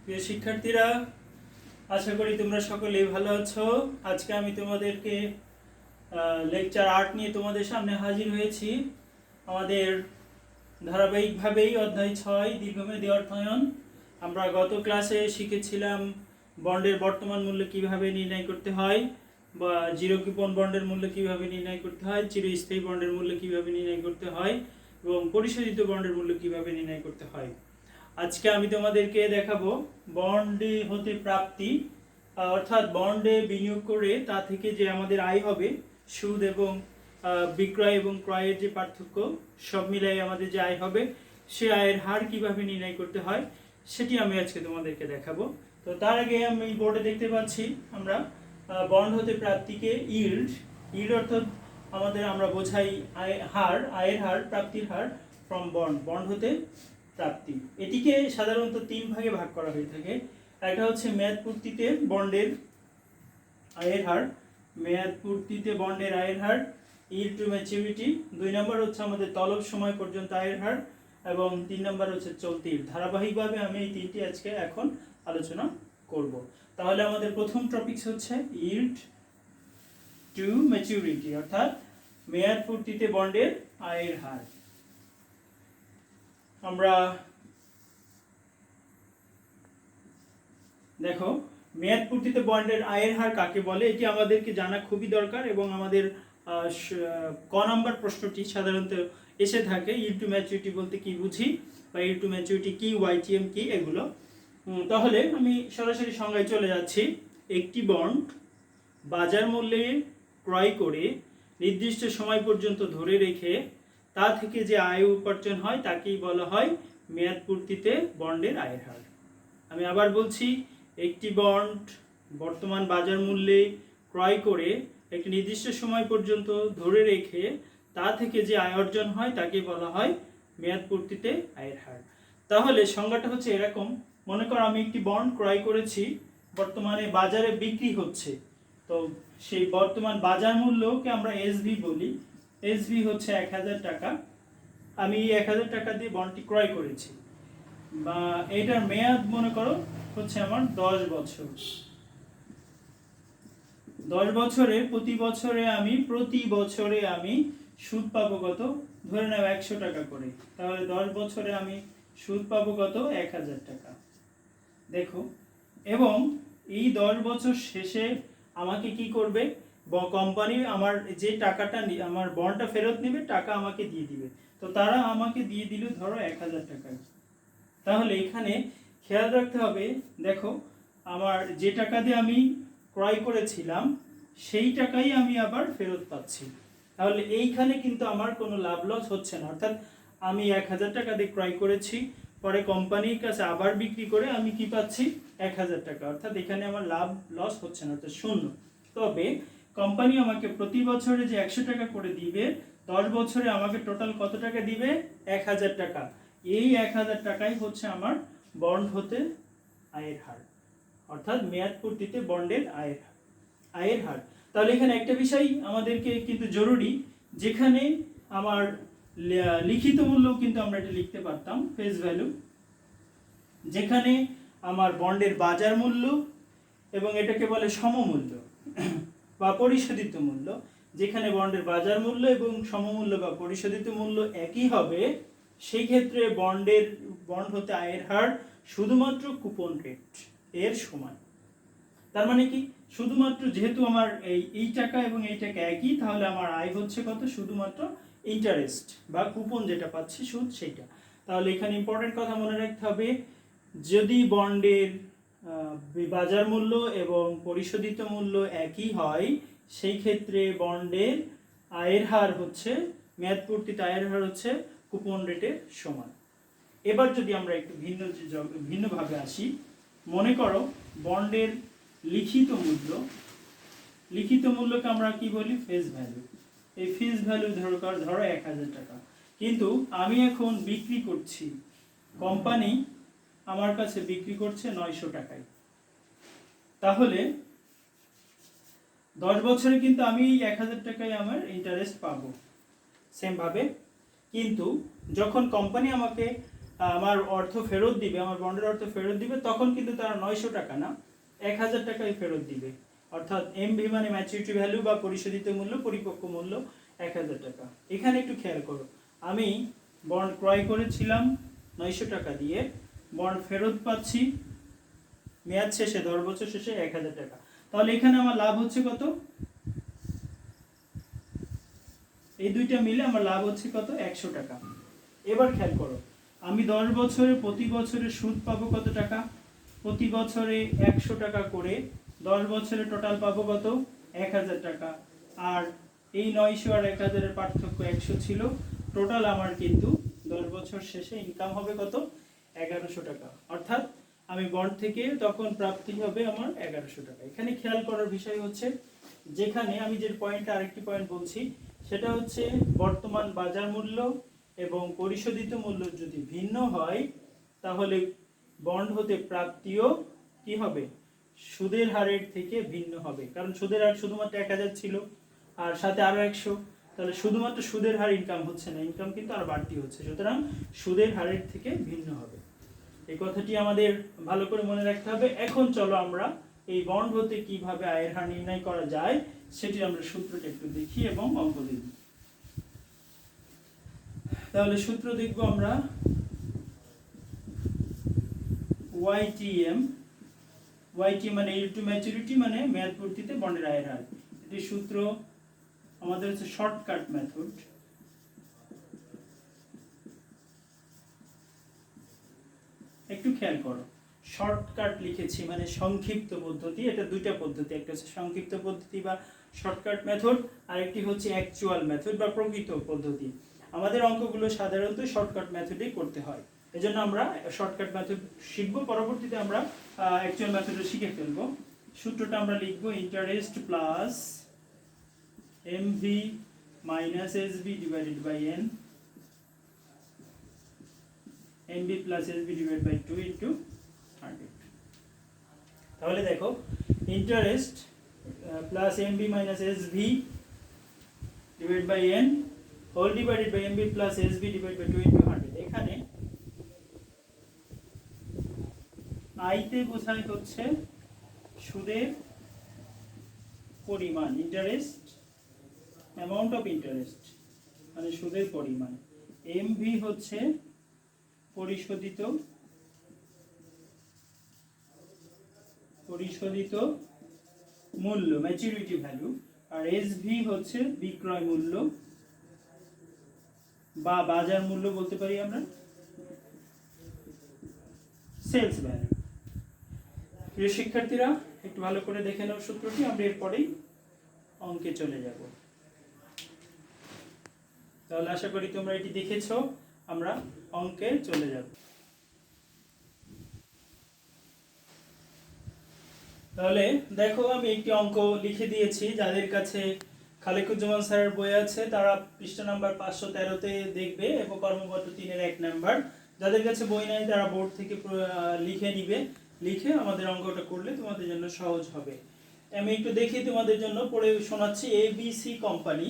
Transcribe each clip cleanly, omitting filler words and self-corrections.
প্রিয় শিক্ষার্থীরা, আশা করি তোমরা সকলেই ভালো আছো। আজকে আমি তোমাদেরকে লেকচার 8 নিয়ে তোমাদের সামনে হাজির হয়েছি। আমাদের ধারাবাহিকভাবেই অধ্যায় 6 দীর্ঘমেয়াদী অর্থায়ন। আমরা গত ক্লাসে শিখেছিলাম বন্ডের বর্তমান মূল্য কিভাবে নির্ণয় করতে হয়, বা জিরো কুপন বন্ডের মূল্য কিভাবে নির্ণয় করতে হয়, চিরস্থায়ী বন্ডের মূল্য কিভাবে নির্ণয় করতে হয় এবং পরিশোধিত বন্ডের মূল্য কিভাবে নির্ণয় করতে হয়। আজকে আমি তোমাদেরকে দেখাবো বন্ডে হতে প্রাপ্তি, অর্থাৎ বন্ডে বিনিয়োগ করে তা থেকে যে আমাদের আয় হবে, সুদ এবং বিক্রয় এবং ক্রয়ের যে পার্থক্য, সব মিলাই আমাদের যে আয় হবে, সে আয়ের হার কিভাবে নির্ণয় করতে হয় সেটি আমি আজকে তোমাদেরকে দেখাবো। তো তার আগে আমি বোর্ডে দেখতে পাচ্ছি আমরা বন্ড হতে প্রাপ্তিকে ইল্ড অর্থাৎ আমরা বোঝাই আয়ের হার, প্রাপ্তির হার ফ্রম বন্ড হতে প্রাপ্তি। এটিকে সাধারণত 3 ভাগে ভাগ করা হয়ে থাকে। একটা হচ্ছে মেয়াদ পূর্তিতে বন্ডের আয়ের হার, ইল্ড টু ম্যাচুরিটি। 2 নম্বর হচ্ছে আমাদের তলব সময় পর্যন্ত আয়ের হার, এবং 3 নম্বর হচ্ছে চলতির। ধারাবাহিকভাবে আমি এই 3টি আজকে এখন আলোচনা করব। তাহলে আমাদের প্রথম টপিক হচ্ছে ইল্ড টু ম্যাচুরিটি, অর্থাৎ মেয়াদ পূর্তিতে বন্ডের আয়ের হার। আমরা দেখো, মেয়াদ পূর্তিতে বন্ডের আয়ের হার কাকে বলে এটি আমাদেরকে জানা খুবই দরকার, এবং আমাদের ক নাম্বার প্রশ্নটি সাধারণত এসে থাকে, ইল্ড টু ম্যাচুরিটি বলতে কি বুঝি, বা ইল্ড টু ম্যাচুরিটি কি, ওয়াইটিএম কি, এগুলো। তাহলে আমি সরাসরি সংজ্ঞায় চলে যাচ্ছি। একটি বন্ড বাজার মূল্যে ক্রয় করে নির্দিষ্ট সময় পর্যন্ত ধরে রেখে তা থেকে যে আয় উপার্জন হয় তাকেই বলা হয় মেয়াদ পূর্তিতে বন্ডের আয়ের হার। আমি আবার বলছি, একটি বন্ড বর্তমান বাজার মূল্যে ক্রয় করে একটি নির্দিষ্ট সময় পর্যন্ত ধরে রেখে তা থেকে যে আয় অর্জন হয় তাকে বলা হয় মেয়াদ পূর্তিতে আয়ের হার। তাহলে সংজ্ঞাটা হচ্ছে এরকম। মনে করো আমি একটি বন্ড ক্রয় করেছি, বর্তমানে বাজারে বিক্রি হচ্ছে। তো সেই বর্তমান বাজার মূল্যকে আমরা এসভি বলি। এসভি হচ্ছে 1000 টাকা। আমি 1000 টাকা দিয়ে বন্ডটি ক্রয় করেছি, বা এটার মেয়াদ মনে করো হচ্ছে আমার 10 বছর। 10 বছরে প্রতি বছরে আমি সুদ পাবো কত, ধরে নাও 100 টাকা করে। তাহলে 10 বছরে আমি সুদ পাবো কত, 1000 টাকা। দেখো, এবং এই 10 বছর শেষে আমাকে কি করবে, কোম্পানি আমার যে টাকাটা আমার বন্ডটা ফেরত নেবে, টাকা আমাকে দিয়ে দিবে। তো তারা আমাকে দিয়ে দিল ধরো 1000 টাকা। তাহলে এখানে খেয়াল রাখতে হবে, দেখো আমার যে টাকা দিয়ে আমি ক্রয় করেছিলাম সেই টাকাই আমি আবার ফেরত পাচ্ছি। তাহলে এইখানে কিন্তু আমার কোনো লাভ লস হচ্ছে না, অর্থাৎ আমি 1000 টাকা দিয়ে ক্রয় করেছি, পরে কোম্পানির কাছে আবার বিক্রি করে আমি কি পাচ্ছি, 1000 টাকা। অর্থাৎ এখানে আমার লাভ লস হচ্ছে না, অর্থাৎ শূন্য। তবে কোম্পানি আমাকে প্রতি বছরে যে 100 টাকা করে দিবে, 10 বছরে আমাকে টোটাল কত টাকা দিবে, 1000 টাকা। এই 1000 টাকাই হচ্ছে আমার বন্ড হতে আয়ের হার, অর্থাৎ মেয়াদ পূর্তিতে বন্ডের আয়ের হার। তাহলে এখানে একটা বিষয় আমাদেরকে কিন্তু জরুরি, যেখানে আমার লিখিত মূল্য কিন্তু আমরা এটা লিখতে পারতাম ফেস ভ্যালু, যেখানে আমার বন্ডের বাজার মূল্য এবং এটাকে বলে সমমূল্য বা পরিশোধিত মূল্য, যেখানে বন্ডের বাজার মূল্য এবং সমমূল্য বা পরিশোধিত মূল্য একই হবে, সেই ক্ষেত্রে বন্ড হতে আয়ের হার শুধুমাত্র কুপন রেট এর সমান। তার মানে কি, শুধুমাত্র যেহেতু আমার এই টাকা এবং এই টাকা একই, তাহলে আমার আয় হচ্ছে কত, শুধুমাত্র ইন্টারেস্ট বা কুপন যেটা পাচ্ছি, সুদ, সেইটা। তাহলে এখানে ইম্পর্টেন্ট কথা মনে রাখতে হবে, যদি বন্ডের বাজার মূল্য এবং পরিশোধিত মূল্য একই হয়, সেই ক্ষেত্রে বন্ডের আয়ের হার হচ্ছে, মেয়াদ পূর্তিতে আয়ের হার হচ্ছে কুপন রেটের সমান। এবার যদি আমরা একটু ভিন্নভাবে আসি, মনে করো বন্ডের লিখিত মূল্যকে আমরা কি বলি, ফেস ভ্যালু। এই ফেস ভ্যালু ধরো 1000 টাকা, কিন্তু আমি এখন বিক্রি করছি, কোম্পানি আমার কাছে বিক্রি করছে 900 টাকায়। তাহলে 10 বছরে কিন্তু আমি 1000 টাকায় আমার ইন্টারেস্ট পাবো সেম ভাবে। কিন্তু যখন কোম্পানি আমাকে আমার অর্থ ফেরত দিবে, আমার বন্ডের অর্থ ফেরত দিবে, তখন কিন্তু তারা 900 টাকা না 1000 টাকাই ফেরত দিবে। অর্থাৎ এমভি মানে ম্যাচুরিটি ভ্যালু বা পরিশোধিত মূল্য, পরিপক্ক মূল্য 1000 টাকা। এখানে একটু খেয়াল করো, আমি বন্ড ক্রয় করেছিলাম 900 টাকা দিয়ে, বন্ড ফেরত পাচ্ছি মেয়াদ শেষে 10 বছর শেষে 1000 টাকা। তাহলে এখানে আমার লাভ হচ্ছে কত? এই দুইটা মিলে আমার লাভ হচ্ছে কত? 100 টাকা। এবার খেয়াল করো, আমি 10 বছরে প্রতি বছরে সুদ পাবো কত টাকা? প্রতি বছরে 100 টাকা করে, 10 বছরে টোটাল পাবো কত? 1000 টাকা। আর এই 900 আর 1000 এর পার্থক্য 100 ছিল। টোটাল আমার কিন্তু 10 বছর শেষে ইনকাম হবে কত? 1100 টাকা। অর্থাৎ আমি বন্ড থেকে তখন প্রাপ্তি হবে আমার 1100 টাকা। এখানে খেয়াল করার বিষয় হচ্ছে, যেখানে আমি যে পয়েন্টটা আরেকটি পয়েন্ট বলছি, সেটা হচ্ছে বর্তমান বাজার মূল্য এবং পরিশোধিত মূল্য যদি ভিন্ন হয়, তাহলে বন্ড হতে প্রাপ্তিও কি হবে? সুদের হারের থেকে ভিন্ন হবে। কারণ সুদের হার শুধুমাত্র 1000 ছিল, আর সাথে আরো 100, তাহলে শুধুমাত্র সুদের হার ইনকাম হচ্ছে না, ইনকাম কিন্তু আর বাড়তি হচ্ছে, সুতরাং সুদের হারের থেকে ভিন্ন হবে। এই কথাটি আমাদের ভালো করে মনে রাখতে হবে। এখন চলো আমরা এই বন্ড হতে কিভাবে আয়ের হার নির্ণয় করা যায় সেটি আমরা সূত্রটা একটু দেখি এবং অঙ্ক দেখি। তাহলে সূত্র দেখব আমরা, YTM, YT মানে yield to maturity মানে মেয়াদ পূর্তিতে বন্ডের আয়ের হার। এটি সূত্র আমাদের হচ্ছে শর্টকাট মেথড। একটু খেয়াল করো, শর্টকাট লিখেছি মানে সংক্ষিপ্ত পদ্ধতি। এটা দুইটা পদ্ধতি, একটা হচ্ছে সংক্ষিপ্ত পদ্ধতি বা শর্টকাট মেথড, আর একটি হচ্ছে অ্যাকচুয়াল মেথড বা প্রকৃত পদ্ধতি। আমাদের অঙ্কগুলো সাধারণত শর্টকাট মেথডেই করতে হয়, এজন্য আমরা শর্টকাট মেথড শিখবো, পরবর্তীতে আমরা অ্যাকচুয়াল মেথডও শিখে ফেলবো। সূত্রটা আমরা লিখবো interest plus MV minus SB divided by N, MB plus SB divided by 2 into 100। তাহলে দেখো, interest plus MB minus SB divided by N whole divided by MB plus SB divided by 2 into 100। এখানে I তে বোঝায় হচ্ছে সুদের পরিমাণ, interest amount of interest মানে সুদের পরিমাণ, MV হচ্ছে পরিশোধিত মূল্য ম্যাচুরিটি ভ্যালু, আর এসভি হচ্ছে বিক্রয় মূল্য বা বাজার মূল্য বলতে পারি আমরা, সেলস ভ্যালু। প্রিয় শিক্ষার্থীরা, একটু ভালো করে দেখে নাও সূত্রটি, আমরা এরপরেই অঙ্কে চলে যাব। তাহলে আশা করি তোমরা এটি দেখেছো, আমরা অঙ্কে চলে যাব। তাহলে দেখো, আমি একটি অঙ্ক লিখে দিয়েছি। যাদের কাছে খালেকুজ্জামান স্যারের বই আছে তারা পৃষ্ঠা নাম্বার 513-তে দেখবে এবং কর্মপত্র 3-এর 1 নাম্বার। যাদের কাছে বই নাই তারা বোর্ড থেকে লিখে নিবে, লিখে আমাদের অঙ্কটা করলে তোমাদের জন্য সহজ হবে। আমি একটু দেখি তোমাদের জন্য পড়ে শোনাচ্ছি। ABC কোম্পানি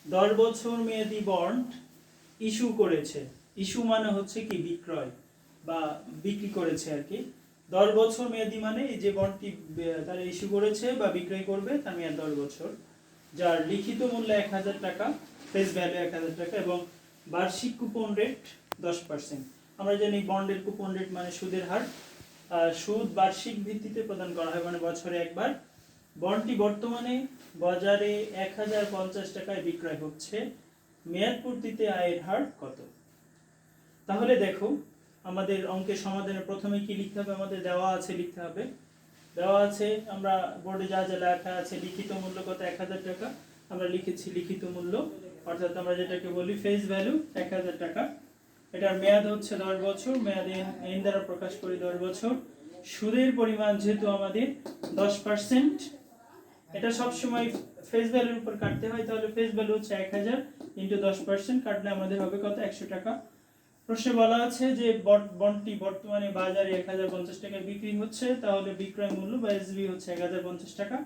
10 বছর মেয়াদি বন্ড ইস্যু করেছে। ইস্যু মানে হচ্ছে কি? বিক্রয় বা বিক্রি করেছে আর কি। 10 বছর মেয়াদি মানে এই যে বন্ডটি তারা ইস্যু করেছে বা বিক্রয় করবে তার মেয়াদ 10 বছর, যার লিখিত মূল্য 1000 টাকা, ফেস ভ্যালু 1000 টাকা এবং বার্ষিক কুপন রেট 10%। আমরা জানি বন্ডের কুপন রেট মানে সুদের হার। সুদ বার্ষিক ভিত্তিতে প্রদান করা হয়, মানে বছরে একবার। বন্ডটি বর্তমানে বাজারে 1050 টাকায় বিক্রয় হচ্ছে। মেয়াদ পূর্তিতে আয়ের হার কত? তাহলে দেখো, আমাদের অঙ্কের সমাধানে প্রথমে কি লিখতে হবে? আমাদের দেওয়া আছে, লিখতে হবে। দেওয়া আছে, আমরা বোর্ডে যা যা লেখা আছে, লিখিত মূল্য কত? 1000 টাকা। আমরা লিখেছি লিখিত মূল্য, অর্থাৎ আমরা যেটাকে বলি ফেস ভ্যালু 1000 টাকা। এটার মেয়াদ হচ্ছে 10 বছর, মেয়াদ এন দ্বারা প্রকাশ করি 10 বছর। সুদের পরিমাণ যেহেতু আমাদের 10%, এটা সবসময় ফেস ভ্যালুর উপর কাটতে হয়, তাহলে ফেস ভ্যালু হচ্ছে 1000 ইন্টু 10% কাটলে আমাদের হবে কত? 100 টাকা। প্রশ্নে বলা আছে যে বন্ডটি বর্তমানে বাজারে 1050 টাকায় বিক্রি হচ্ছে, তাহলে বিক্রয় মূল্য বা এসবি হচ্ছে 1050 টাকা।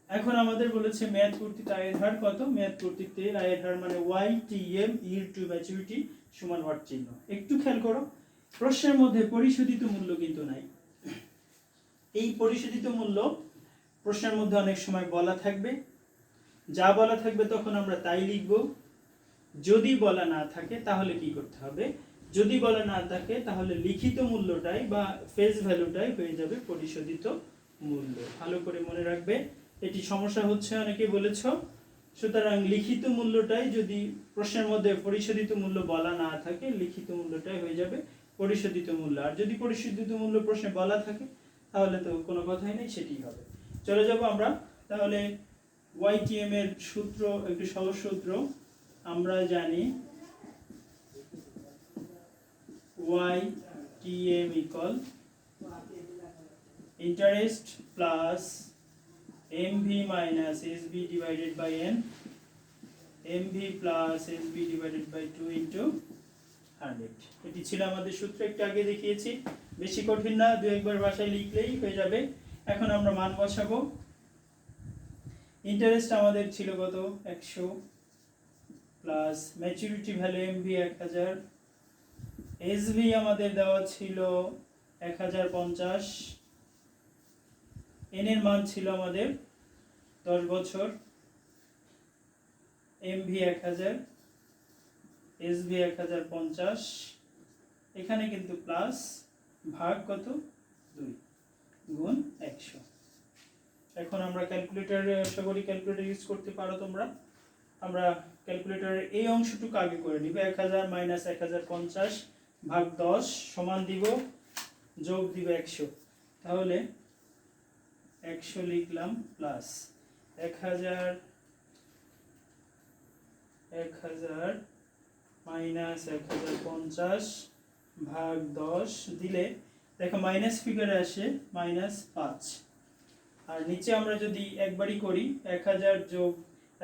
এখন আমাদের বলেছে মেয়াদ পূর্তিতে আয়ের হার কত? মেয়াদ পূর্তিতে আয়ের হার মানে YTM, yield to maturity সমান ওয়াট চিহ্ন। একটু খেয়াল করো, প্রশ্নের মধ্যে পরিশোধিত মূল্য কিন্তু নাই। এই পরিশোধিত মূল্য প্রশ্নের মধ্যে অনেক সময় বলা থাকবে, যা বলা থাকবে তখন আমরা তাই লিখব। যদি বলা না থাকে তাহলে কি করতে হবে, যদি বলা না থাকে তাহলে লিখিত মূল্যটাই বা ফেস ভ্যালুটাই হয়ে যাবে পরিশোধিত মূল্য। ভালো করে মনে রাখবে, এটি সমস্যা হচ্ছে অনেকে বলেছ। সুতরাং লিখিত মূল্যটাই, যদি প্রশ্নের মধ্যে পরিশোধিত মূল্য বলা না থাকে, লিখিত মূল্যটাই হয়ে যাবে পরিশোধিত মূল্য। আর যদি পরিশোধিত মূল্য প্রশ্নে বলা থাকে তাহলে তো কোনো কথাই নেই, সেটিই হবে। চলে যাব আমরা তাহলে YTM এর সূত্র, একটি সহজ সূত্র আমরা জানি। YTM equal interest plus MV minus SB divided by N, MV plus SB divided by 2 into 100। এটি ছিল আমাদের সূত্র, একটু আগে দেখিয়েছি, বেশি কঠিন না, দু একবার ভাষায় লিখলেই হয়ে যাবে। এখন আমরা মান বসাবো। ইন্টারেস্ট আমাদের ছিল কত, 100 plus maturity value MV 1000, SB আমাদের দেওয়া ছিল 1050, N এর মান ছিল আমাদের 10 বছর, MV 1000, SB 1050, এখানে কিন্তু প্লাস ভাগ কত 2 গুণ 100। এখন আমরা ক্যালকুলেটরে, আশা করি ক্যালকুলেটর ইউজ করতে পারো তোমরা। আমরা ক্যালকুলেটরের এই অংশটুকু আগে করে নিব। 1000 মাইনাস 1050 ভাগ 10 সমান দিব, যোগ দিব 100। তাহলে 100 লিখলাম প্লাস 1000 মাইনাস 1050 ভাগ 10 দিলে দেখো মাইনাস ফিগারে আসে -5। আর নিচে আমরা যদি একবারই করি 1000 যোগ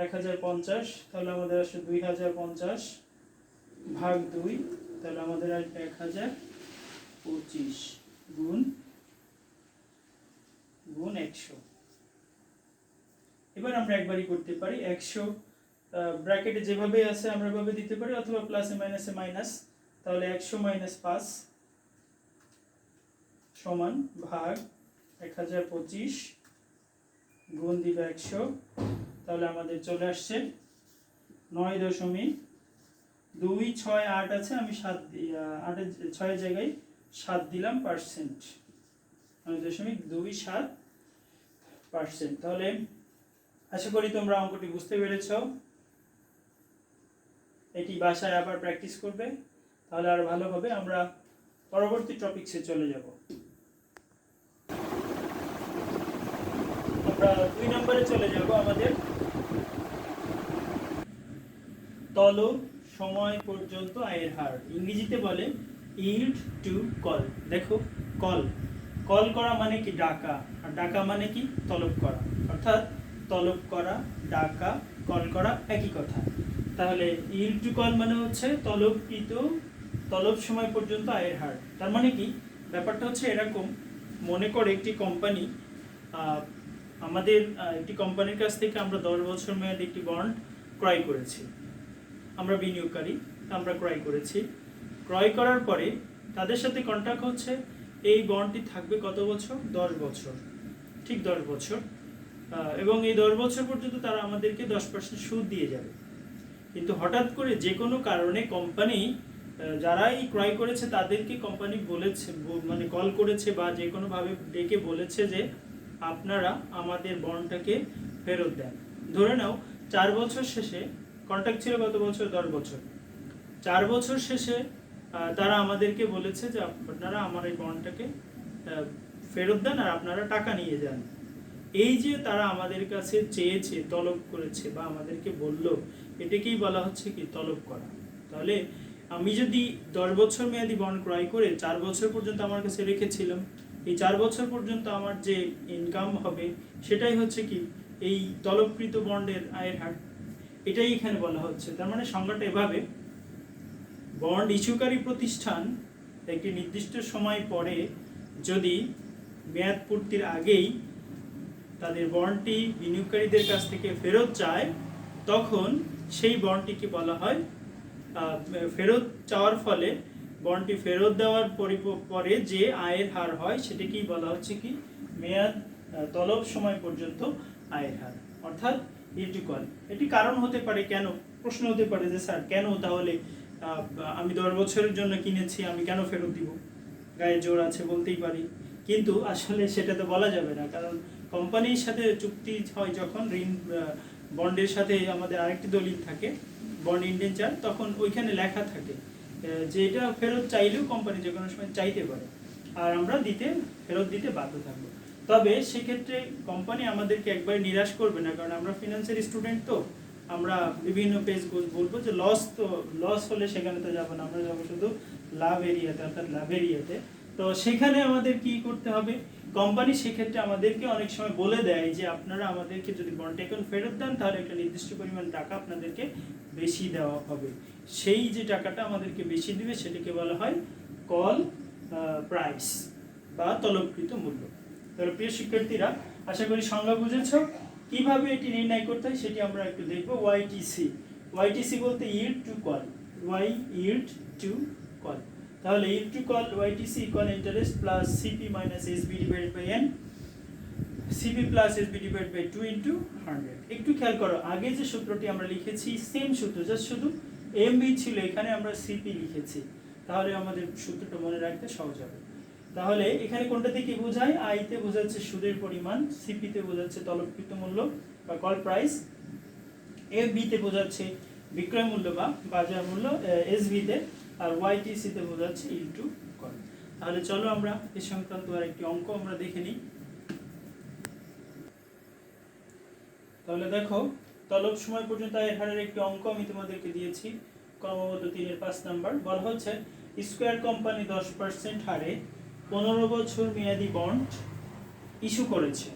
1050 তাহলে আমাদের আসে 2050 ভাগ 2, তাহলে আমাদের আসবে 1025 গুণ 100। এবার আমরা একবারই করতে পারি, 100 ব্র্যাকেটে যেভাবে আছে আমরা এভাবে দিতে পারি, অথবা প্লাসে মাইনাসে মাইনাস। তাহলে 100 মাইনাস 5 সমান ভাগ 1025 গুণ দিবে 100। তাহলে আমাদের চলে আসছে 9.268 আছে, আমি 7 6 জায়গায় 7 দিলাম পার্সেন্ট, 9.27%। তাহলে আশা করি তোমরা অঙ্কটি বুঝতে পেরেছ। এটি বাসায় আবার প্র্যাকটিস করবে, তাহলে আর ভালো হবে। আমরা পরবর্তী টপিকসে চলে যাব। আমরা 2 নম্বরে চলে যাব। আমাদের তলব সময় পর্যন্ত আয়ের হার, ইংরেজিতে বলে yield to call। দেখো কল করা মানে কি, ডাকা, আর ডাকা মানে কি, তলব করা। অর্থাৎ তলব করা, ডাকা, কল করা একই কথা। তাহলে yield to call মানে হচ্ছে তলব সময় পর্যন্ত আয়ের হার। তার মানে কি, ব্যাপারটা হচ্ছে এরকম, মনে করে একটি কোম্পানি, আমাদের একটি কোম্পানির কাছ থেকে আমরা 10 বছর মেয়াদী একটি বন্ড ক্রয় করেছি। আমরা বিনিয়োগকারী, আমরা ক্রয় করেছি। ক্রয় করার পরে তাদের সাথে কন্ট্রাক্ট হচ্ছে এই বন্ডটি থাকবে কত বছর, 10 বছর, ঠিক 10 বছর। এবং এই 10 বছর পর্যন্ত তারা আমাদেরকে 10% সুদ দিয়ে যাবে। কিন্তু হঠাৎ করে যে কোনো কারণে কোম্পানি, যারাই ক্রয় করেছে তাদেরকে কোম্পানি বলেছে, মানে কল করেছে বা যে কোনোভাবে ডেকে বলেছে যে আপনারা আমাদের বন্ডটাকে ফেরত দেন। ধরে নাও 4 বছর শেষে, কন্ট্রাক্ট ছিল কত বছর, 10 বছর, 4 বছর শেষে তারা আমাদেরকে বলেছে যে আপনারা আমার এই বন্ডটাকে ফেরত দেন আর আপনারা টাকা নিয়ে যান। এই যে তারা আমাদের কাছে চেয়েছে, তলব করেছে বা আমাদেরকে বলল, এটাকেই বলা হচ্ছে কি, তলব করা। তাহলে আমি যদি 10 বছর মেয়াদী বন্ড ক্রয় করে 4 বছর পর্যন্ত আমার কাছে রেখেছিলাম, এই 4 বছর পর্যন্ত আমার যে ইনকাম হবে সেটাই হচ্ছে কি, এই তলবকৃত বন্ডের আয়ের হার। এটাই এখানে বলা হচ্ছে। তার মানে সংজ্ঞাটা এভাবে, বন্ড ইস্যুকারী প্রতিষ্ঠান একটি নির্দিষ্ট সময় পরে যদি মেয়াদ পূর্তির আগেই তাদের বন্ডটি বিনিয়োগকারীদের কাছ থেকে ফেরত চায়, তখন সেই বন্ডটিকে বলা হয় ফেরত চাওয়ার ফলে বন্ডটি ফেরত দেওয়ার পরে যে আয়ের হার হয় সেটাকেই বলা হচ্ছে কি মেয়াদ তলব সময় পর্যন্ত আয়ের হার, অর্থাৎ ইল্ড টু কল। এটি কারণ হতে পারে, কেন প্রশ্ন হতে পারে যে স্যার কেন তাহলে আমি 10 বছরের জন্য কিনেছি, আমি কেন ফেরত দিব, গায়ে জোর আছে বলতেই পারি, কিন্তু আসলে সেটা তো বলা যাবে না, কারণ কোম্পানির সাথে চুক্তি হয় যখন ঋণ বন্ডের সাথে আমাদের আরেকটি দলিল থাকে বন্ড ইনডেঞ্চার, তখন ওইখানে লেখা থাকে যে এটা ফেরত চাইলেও কোম্পানি যে কোনো সময় চাইতে পারে, আর আমরা ফেরত দিতে বাধ্য থাকবো। তবে সেক্ষেত্রে কোম্পানি আমাদেরকে একবারে নিরাশ করবে না, কারণ আমরা ফিনান্সের স্টুডেন্ট, তো আমরা বিভিন্ন পেজ বলবো যে লস হলে সেখানে তো যাবো না, আমরা যাবো শুধু লাভ এরিয়াতে, অর্থাৎ লাভ এরিয়াতে। তো সেখানে আমাদের কি করতে হবে, কোম্পানি সেক্ষেত্রে আমাদেরকে অনেক সময় বলে দেয় যে আপনারা আমাদেরকে যদি বন্ড এখন ফেরত দেন তাহলে একটা নির্দিষ্ট পরিমাণ টাকা আপনাদেরকে বেশি দেওয়া হবে, সেই যে টাকাটা আমাদেরকে বেশি দিবে সেটাকে বলা হয় কল প্রাইস বা তলবকৃত মূল্য। তাহলে প্রিয় শিক্ষার্থীরা, আশা করি সংজ্ঞা বুঝেছো। কিভাবে এটি নির্ণয় করতে হয় সেটি আমরা একটু দেখব। ওয়াইটিসি বলতে yield to call, yield to call. তাহলে yield to call YTC equal interest plus CP minus SB divided by n, CP plus SB divided by 2 into 100। একটু খেয়াল করো, আগে যে সূত্রটি আমরা লিখেছি সেম সূত্র, জাস্ট শুধু এমবি ছিল, এখানে আমরা সিপি লিখেছি, তাহলে আমাদের সূত্রটা মনে রাখতে সহজ হবে। তাহলে এখানে কোনটাতে কি বোঝায়, আইতে বোঝাচ্ছে সুদের পরিমাণ, সিপিতে বোঝাচ্ছে তলবকৃত মূল্য বা কল প্রাইস, এফবিতে বোঝাচ্ছে বিক্রয় মূল্য বা বাজার মূল্য এসবিতে, আর ওয়াইটিসিতে বোঝাচ্ছে ইল্ড টু কল। তাহলে চলো আমরা এই সংক্রান্ত আরেকটি অঙ্ক আমরা দেখে নিই। তাহলে দেখো, তলব সময় পর্যন্ত আয়ের হারের একটি অঙ্ক আমি তোমাদেরকে দিয়েছি, কর্মবদ্ধ 3-এর 5 নাম্বার। বলা হচ্ছে স্কয়ার কোম্পানি 10% হারে 15 বছর মেয়াদি বন্ড ইস্যু করেছে,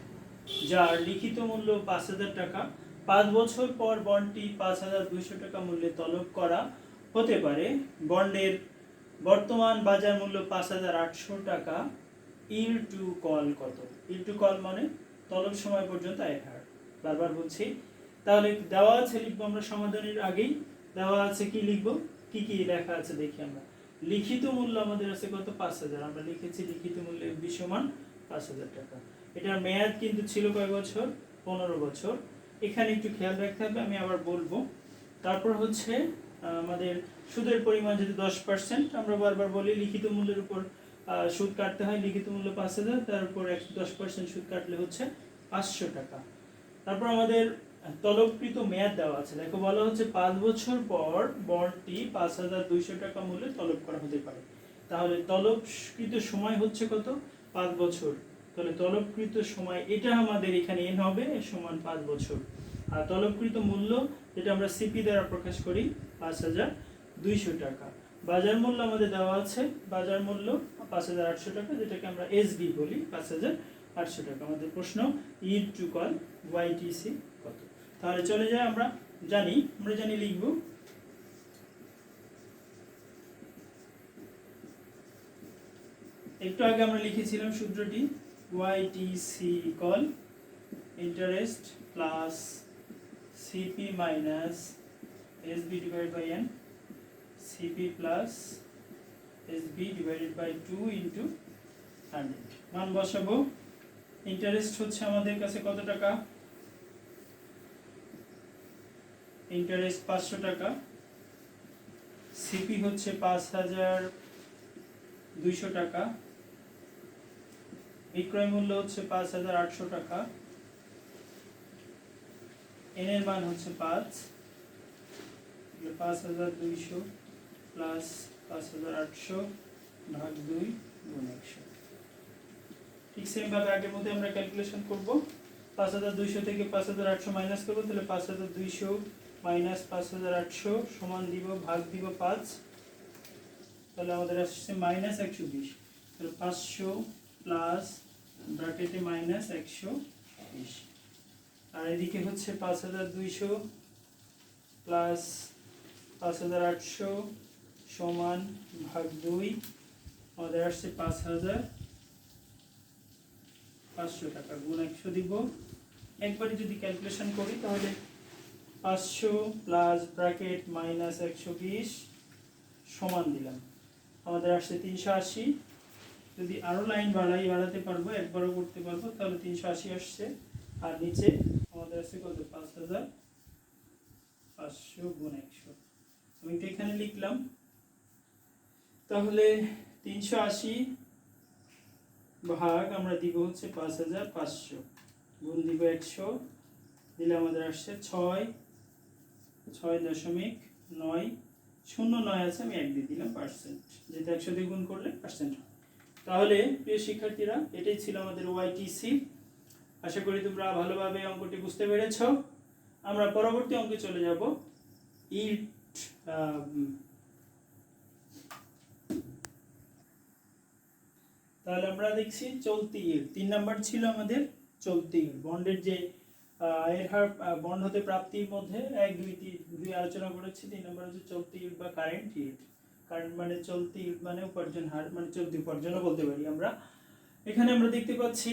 যার লিখিত মূল্য 5,000 টাকা। 5 বছর পর বন্ডটি 5,200 টাকা মূল্যে তলব করা হতে পারে। বন্ডের বর্তমান বাজার মূল্য 5,800 টাকা। ইল্ড টু কল কত? ইল্ড টু কল মানে তলব সময় পর্যন্ত আয়ের হার। বারবার বলছি, তাহলে দেওয়া আছে লিখবো আমরা সমাধানের আগেই, দেওয়া আছে কি লিখবো, কি কি লেখা আছে দেখি আমরা। লিখিত মূল্য আমাদের আছে কত, 5,000, আমরা লিখেছি লিখিত মূল্য এফবি সমান 5,000 টাকা। এটার মেয়াদ কিন্তু ছিল কয় বছর, 15 বছর। এখানে একটু খেয়াল রাখতে হবে, আমি আবার বলবো। তারপর হচ্ছে আমাদের সুদের পরিমাণ যদি 10%, আমরা বারবার বলি লিখিত মূল্যের উপর সুদ কাটতে হয়, লিখিত মূল্য 5,000, তার উপর 10% সুদ কাটলে হচ্ছে 500 টাকা। তারপর আমাদের তলবকৃত মেয়াদ দেওয়া আছে, দেখো বলা হচ্ছে 5 বছর পর বন্ডটি 5,200 টাকা মূল্যে তলব করা হতে পারে। তাহলে তলবকৃত সময় হচ্ছে কত, 5 বছর। তাহলে তলবকৃত সময় এটা আমাদের এখানে এন হবে সমান 5 বছর। আর তলবকৃত মূল্য যেটা আমরা সিপি দ্বারা প্রকাশ করি 5,200 টাকা। বাজার মূল্য আমাদের দেওয়া আছে, বাজার মূল্য 5,800 টাকা, যেটাকে আমরা এসবি বলি, 5,800 টাকা। আমাদের প্রশ্ন ইল্ড টু কল ওয়াইটিসি কত। তাহলে চলে যায়, আমরা জানি লিখব একটু আগে আমরা লিখেছিলাম সূত্রটি, YTC equal interest plus CP minus SB divided by n, CP plus SB divided by 2 into 100। মান বসাবো। ইন্টারেস্ট হচ্ছে আমাদের কাছে কত টাকা, ইন্টারেস্ট 500 টাকা, সিপি হচ্ছে 5,200 টাকা, বিক্রয় মূল্য হচ্ছে 5,800 টাকা, এন এর মান হচ্ছে 5, 5,200 প্লাস 5,800 ভাগ 2 গুণ 100। ঠিক সেম ভাবে আগের মধ্যে আমরা ক্যালকুলেশন করব। 5,200 থেকে 5,800 মাইনাস করব, তাহলে 5,200 মাইনাস 5,800 সমান দিব ভাগ দিব 5, তাহলে আমাদের আসছে মাইনাস 120। তাহলে 500 প্লাস ব্র্যাকেটে মাইনাস 120, আর এদিকে হচ্ছে 5,200 প্লাস 5,800 সমান ভাগ 2, আমাদের আসছে 5,500 টাকা গুণ 100 দিব। একবারে যদি ক্যালকুলেশন করি তাহলে 500 প্লাস ব্র্যাকেট মাইনাস 120 সমান দিলাম, আমাদের আসছে 380। যদি আরও লাইন বাড়াতে পারবো, একবারও করতে পারবো, তাহলে 380 আসছে। আর নিচে আমাদের আসছে কত, 5500 গুণ 100। আমি এটা এখানে লিখলাম। তাহলে 380 ভাগ আমরা দিব হচ্ছে 5500, গুণ দিব 100, দিলে আমাদের আসছে 6.909 আছে, আমি 1 দিয়ে দিলাম পার্সেন্ট, যেটা 100 দিয়ে গুণ করলে পার্সেন্ট। তাহলে প্রিয় শিক্ষার্থীরা, এটাই ছিল আমাদের ওয়াইটিসি। আশা করি তোমরা ভালোভাবে অঙ্কটি বুঝতে পেরেছ। আমরা পরবর্তী অঙ্কে চলে যাব। ইট তাহলে আমরা দেখছি চলতি ইট। 3 নাম্বার ছিল আমাদের চলতি ইট। বন্ডের যে এর হার বন্ড হতে প্রাপ্তির মধ্যে 1, 2, 3 আলোচনা করেছি। 3 নাম্বার হচ্ছে চলতি ইট বা কারেন্ট ইট। কারেন্ট মানে চলতি ইট মানে উপার্জন হার, মানে চলতি উপার্জনও বলতে পারি আমরা। এখানে আমরা দেখতে পাচ্ছি,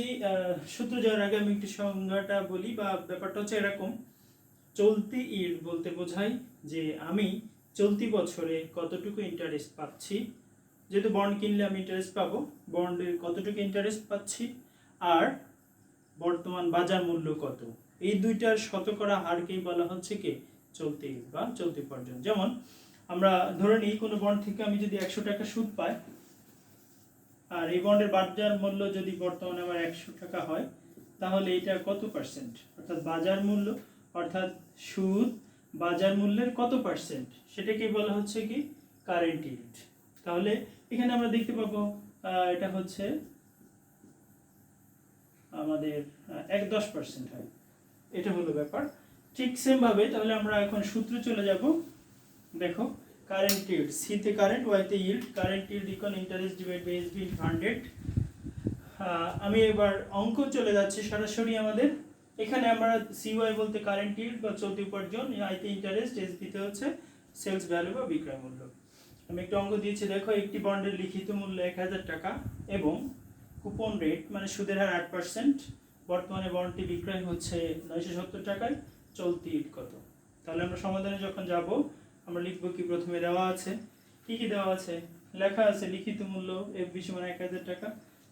সূত্র যাওয়ার আগে আমি একটু সংজ্ঞাটা বলি, বা ব্যাপারটা হচ্ছে এরকম। চলতি ইট বলতে বোঝায় যে আমি চলতি বছরে কতটুকু ইন্টারেস্ট পাচ্ছি, যেহেতু বন্ড কিনলে আমি ইন্টারেস্ট পাবো, বন্ডের কতটুকু ইন্টারেস্ট পাচ্ছি আর বর্তমান বাজার মূল্য কত, এই দুইটার শতকরা হারকেই বলা হচ্ছে কি চলতি ইট বা চলতি উপার্জন। যেমন আমরা ধরে নিই কোনো বন্ড থেকে আমি যদি 100 টাকা সুদ পাই, আর এই বন্ডের বাজার মূল্য যদি বর্তমানে আমার 100 টাকা হয়, তাহলে এটা কত পার্সেন্ট, অর্থাৎ বাজার মূল্য, অর্থাৎ সুদ বাজার মূল্যের কত পার্সেন্ট, সেটাকে বলা হচ্ছে কি কারেন্ট ইল্ড। তাহলে এখানে আমরা দেখতে পাবো এটা হচ্ছে আমাদের 10% হয়, এটা হলো ব্যাপার। ঠিক সেম ভাবে তাহলে আমরা এখন সূত্রে চলে যাব। দেখো, কারেন্ট ইল্ড, সি তে কারেন্ট, ওয়াই তে yield. Current yield equal interest divide by SB 100। আমি এবার অঙ্ক চলে যাচ্ছি সরাসরি আমাদের। এখানে আমরা সিওয়াই বলতে কারেন্ট ইল্ড বা চলতি উপার্জন, আই তে ইন্টারেস্ট, এসবি তে হচ্ছে সেলস ভ্যালু বা বিক্রয় মূল্য। আমি একটা অঙ্ক দিয়েছি, দেখো একটি বন্ডের লিখিত মূল্য 1000 টাকা এবং কুপন রেট মানে সুদের হার 8%। বর্তমানে বন্ডটি বিক্রয় হচ্ছে 970 টাকায়, চলতি ইল্ড কত। তাহলে আমরা সমাধানে যখন যাব, আমরা লিখবো কি, প্রথমে দেওয়া আছে, কি কি দেওয়া আছে, লেখা আছে লিখিত মূল্য এফবি সমান 1000 টাকা,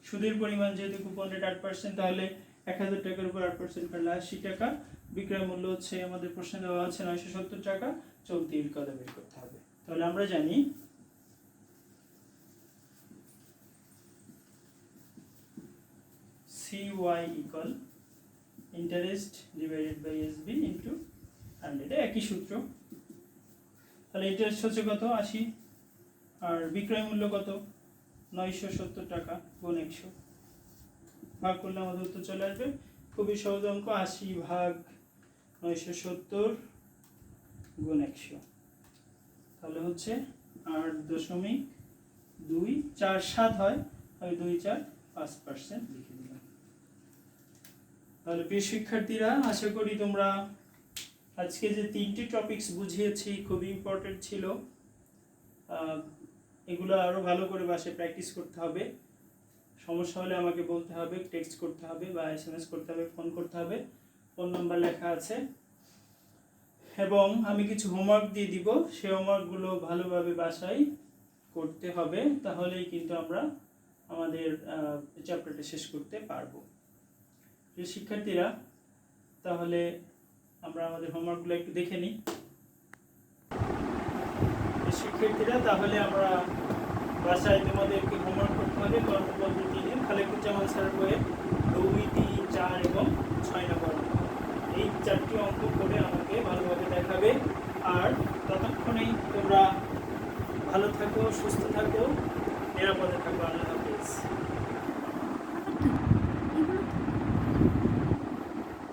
সুদের পরিমাণ যেহেতু কুপন রেট 8%, তাহলে 1000 টাকার উপর 8% করলে 80 টাকা, বিক্রয় মূল্য হচ্ছে আমাদের প্রশ্নে দেওয়া আছে 970 টাকা, চলতি ইল্ড কত বের করতে হবে। তাহলে আমরা জানি CY equal interest divided by SB into 100, একই সূত্র। তাহলে ইন্টারেস্ট হচ্ছে কত, 80, আর বিক্রয় মূল্য কত, 970 টাকা গুণ 100, ভাগ করলে আমাদের উত্তর চলে আসবে। খুবই সহজ অঙ্ক, 80 ভাগ 970 গুণ 100, তাহলে হচ্ছে 8.247 হয়, আমি 2, 4, 5% লিখে দিলাম। তাহলে প্রিয় শিক্ষার্থীরা, আশা করি তোমরা আজকে যে 3টি টপিকস বুঝিয়েছি খুবই ইম্পর্টেন্ট ছিল। এগুলো আরও ভালো করে বাসায় প্র্যাকটিস করতে হবে। সমস্যা হলে আমাকে বলতে হবে, টেক্সট করতে হবে বা SMS করতে হবে, ফোন করতে হবে, ফোন নাম্বার লেখা আছে। এবং আমি কিছু হোমওয়ার্ক দিয়ে দিব, সেই হোমওয়ার্কগুলো ভালোভাবে বাসায় করতে হবে, তাহলেই কিন্তু আমরা আমাদের চ্যাপ্টারটা শেষ করতে পারবো। প্রিয় শিক্ষার্থীরা, তাহলে আমরা আমাদের হোমওয়ার্কগুলো একটু দেখে নিই। শিক্ষার্থীরা, তাহলে আমরা বাসায় তোমাদেরকে হোমওয়ার্ক করতে হবে কর্মপদ্ধতি নিয়ে খালেকুজ্জামান স্যারের বইয়ের 2, 3, 4 এবং 6 নম্বর। এই 4টি অঙ্ক করে আমাকে ভালোভাবে দেখাবে। আর ততক্ষণেই তোমরা ভালো থাকো, সুস্থ থাকো, নিরাপদে থাকো। আল্লাহ হাফেজ।